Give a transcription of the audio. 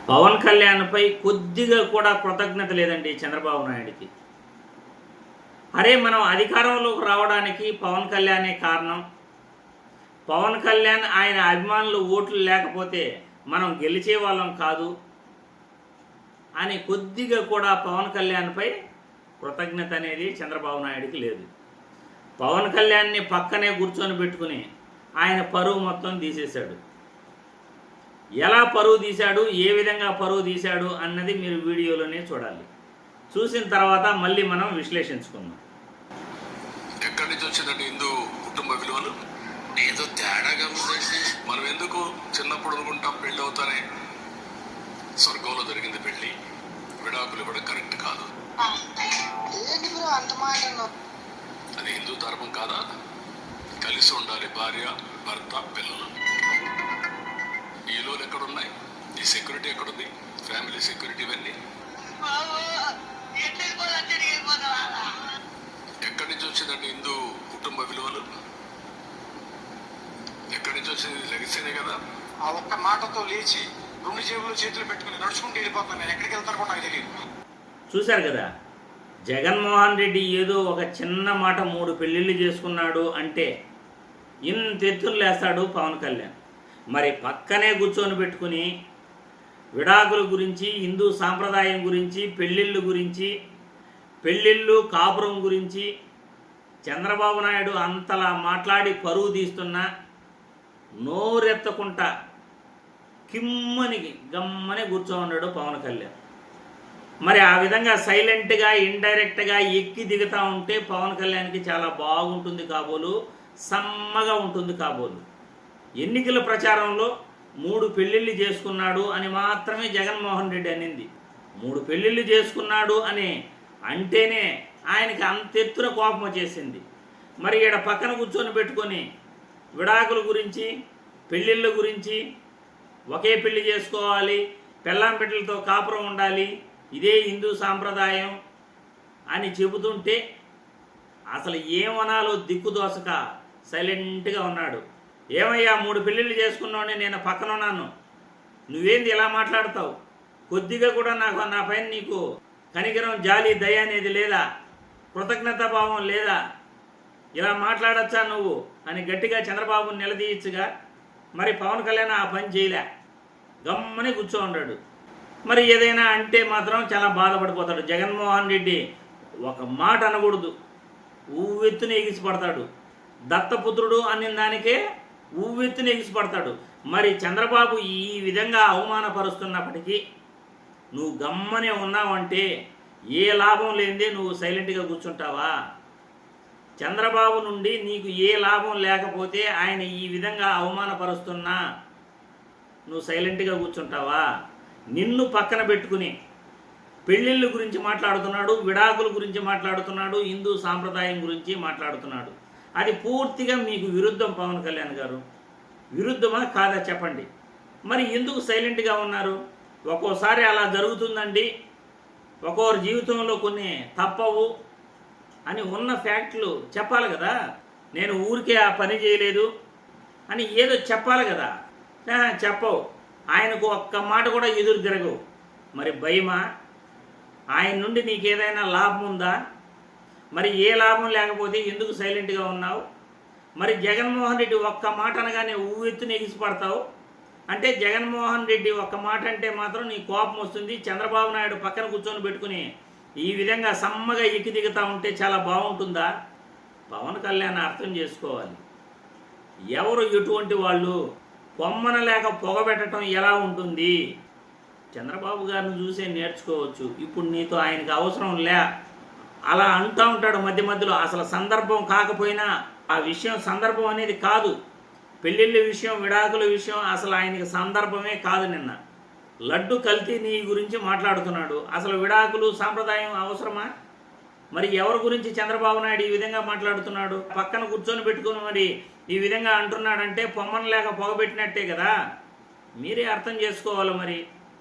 పవన్ కళ్యాణ్పై కొద్దిగా కూడా కృతజ్ఞత లేదండి చంద్రబాబు నాయుడికి. అరే మనం అధికారంలోకి రావడానికి పవన్ కళ్యాణే కారణం, పవన్ కళ్యాణ్ ఆయన అభిమానులు ఓట్లు లేకపోతే మనం గెలిచే వాళ్ళం కాదు అని కొద్దిగా కూడా పవన్ కళ్యాణ్పై కృతజ్ఞత అనేది చంద్రబాబు నాయుడికి లేదు. పవన్ కళ్యాణ్ని పక్కనే కూర్చొని పెట్టుకుని ఆయన పరువు మొత్తం తీసేశాడు. ఎలా పరువు తీశాడు, ఏ విధంగా పరువు తీశాడు అన్నది మీరు వీడియోలోనే చూడాలి. చూసిన తర్వాత మళ్ళీ మనం విశ్లేషించుకుందాం. ఎక్కడి నుంచి వచ్చిందండి హిందూ కుటుంబ విలువలు? ఏదో తేడాగా ఉందండి. మనం ఎందుకు చిన్నప్పుడు అనుకుంటాం పెళ్ళి అవుతానే స్వర్గంలో జరిగింది పెళ్ళి, విడాకులు కూడా కరెక్ట్ కాదు. అది హిందూ ధర్మం కాదా? కలిసి ఉండాలి భార్య భర్త పిల్లలు. ఈ లోన్ ఎక్కడున్నాయి? ఈ సెక్యూరిటీ ఎక్కడుంది? ఫ్యామిలీ సెక్యూరిటీ ఇవన్నీ ఎక్కడి నుంచి వచ్చిందండి హిందూ కుటుంబ విలువలు? ఎక్కడి నుంచి వచ్చింది? లెగసీనే కదా. ఆ ఒక్క మాటతో లేచి రెండు జేబులు చేతులు పెట్టుకుని నడుచుకుంటూ వెళ్ళిపోతాను. ఎక్కడికి వెళ్తారు కూడా నాకు తెలియదు. చూశారు కదా, జగన్మోహన్ రెడ్డి ఏదో ఒక చిన్న మాట 3 పెళ్ళిళ్ళు చేసుకున్నాడు అంటే ఇంత ఎత్తులు లేస్తాడు పవన్ కళ్యాణ్. మరి పక్కనే కూర్చొని పెట్టుకుని విడాకుల గురించి, హిందూ సాంప్రదాయం గురించి, పెళ్ళిళ్ళు గురించి, పెళ్ళిళ్ళు కాపురం గురించి చంద్రబాబు నాయుడు అంతలా మాట్లాడి పరువు తీస్తున్నా నోరెత్తకుండా కిమ్మని గమ్మని కూర్చోన్నాడు పవన్ కళ్యాణ్. మరి ఆ విధంగా సైలెంట్గా ఇండైరెక్ట్గా ఎక్కి దిగుతూ ఉంటే పవన్ కళ్యాణ్కి చాలా బాగుంటుంది కాబోలు, సమ్మగా ఉంటుంది కాబోలు. ఎన్నికల ప్రచారంలో 3 పెళ్ళిళ్ళు చేసుకున్నాడు అని మాత్రమే జగన్మోహన్ రెడ్డి అనింది. 3 పెళ్ళిళ్ళు చేసుకున్నాడు అని అంటేనే ఆయనకి అంత ఎత్తున కోపం వచ్చేసింది. మరి ఈడ పక్కన కూర్చొని పెట్టుకొని విడాకుల గురించి, పెళ్ళిళ్ళ గురించి, ఒకే పెళ్లి చేసుకోవాలి, పెళ్ళాం బిడ్డలతో కాపురం ఉండాలి, ఇదే హిందూ సాంప్రదాయం అని చెబుతుంటే అసలు ఏమనాలో దిక్కుదోసక సైలెంట్గా ఉన్నాడు. ఏమయ్యా 3 పెళ్ళిళ్ళు చేసుకున్నావు, నేను పక్కన ఉన్నాను, నువ్వేంది ఇలా మాట్లాడతావు? కొద్దిగా కూడా నా పైన నీకు కనికరం, జాలి, దయ అనేది లేదా? కృతజ్ఞతాభావం లేదా? ఇలా మాట్లాడచ్చా నువ్వు అని గట్టిగా చంద్రబాబుని నిలదీయచ్చుగా. మరి పవన్ కళ్యాణ్ ఆ పని చేయలే, గమ్మని కూర్చో ఉన్నాడు. మరి ఏదైనా అంటే మాత్రం చాలా బాధపడిపోతాడు. జగన్మోహన్ రెడ్డి ఒక మాట అనకూడదు, ఉవ్వెత్తున ఎగిసిపడతాడు. దత్తపుత్రుడు అనే దానికే ఉవ్వెత్తున ఎగిసిపడతాడు. మరి చంద్రబాబు ఈ విధంగా అవమానపరుస్తున్నప్పటికీ నువ్వు గమ్మనే ఉన్నావంటే ఏ లాభం లేనిదే నువ్వు సైలెంట్గా కూర్చుంటావా? చంద్రబాబు నుండి నీకు ఏ లాభం లేకపోతే ఆయన ఈ విధంగా అవమానపరుస్తున్నా నువ్వు సైలెంట్గా కూర్చుంటావా? నిన్ను పక్కన పెట్టుకుని పెళ్ళిళ్ళ గురించి మాట్లాడుతున్నాడు, విడాకుల గురించి మాట్లాడుతున్నాడు, హిందూ సాంప్రదాయం గురించి మాట్లాడుతున్నాడు. అది పూర్తిగా మీకు విరుద్ధం. పవన్ కళ్యాణ్ గారు విరుద్ధమా కాదా చెప్పండి. మరి ఎందుకు సైలెంట్గా ఉన్నారు? ఒక్కోసారి అలా జరుగుతుందండి, ఒక్కొక్కరి జీవితంలో కొన్ని తప్పవు అని ఉన్న ఫ్యాక్ట్లు చెప్పాలి కదా. నేను ఊరికే ఆ పని చేయలేదు అని ఏదో చెప్పాలి కదా. చెప్పవు. ఆయనకు ఒక్క మాట కూడా ఎదురు తిరగవు. మరి భయమా? ఆయన నుండి నీకేదైనా లాభం ఉందా? మరి ఏ లాభం లేకపోతే ఎందుకు సైలెంట్గా ఉన్నావు? మరి జగన్మోహన్ రెడ్డి ఒక్క మాట అనగానే ఊవెత్తున ఎగిసిపడతావు అంటే జగన్మోహన్ రెడ్డి ఒక్క మాట అంటే మాత్రం నీ కోపం వస్తుంది. చంద్రబాబు నాయుడు పక్కన కూర్చొని పెట్టుకుని ఈ విధంగా సమ్మగా ఎక్కి దిగుతూ ఉంటే చాలా బాగుంటుందా? పవన్ కళ్యాణ్ అర్థం చేసుకోవాలి. ఎవరు ఎటువంటి వాళ్ళు, కొమ్మన లేక పొగబెట్టడం ఎలా ఉంటుంది? చంద్రబాబు గారిని చూసే నేర్చుకోవచ్చు. ఇప్పుడు నీతో ఆయనకు అవసరం లే అలా అంటూ ఉంటాడు మధ్య మధ్యలో. అసలు సందర్భం కాకపోయినా ఆ విషయం సందర్భం అనేది కాదు. పెళ్ళిళ్ళ విషయం, విడాకుల విషయం అసలు ఆయనకి సందర్భమే కాదు. నిన్న లడ్డు కల్తీ నీ గురించి మాట్లాడుతున్నాడు. అసలు విడాకులు సాంప్రదాయం అవసరమా? మరి ఎవరి గురించి చంద్రబాబు నాయుడు ఈ విధంగా మాట్లాడుతున్నాడు? పక్కన కూర్చొని పెట్టుకుని మరి ఈ విధంగా అంటున్నాడంటే పొమ్మన లేక పొగబెట్టినట్టే కదా. మీరే అర్థం చేసుకోవాలి మరి.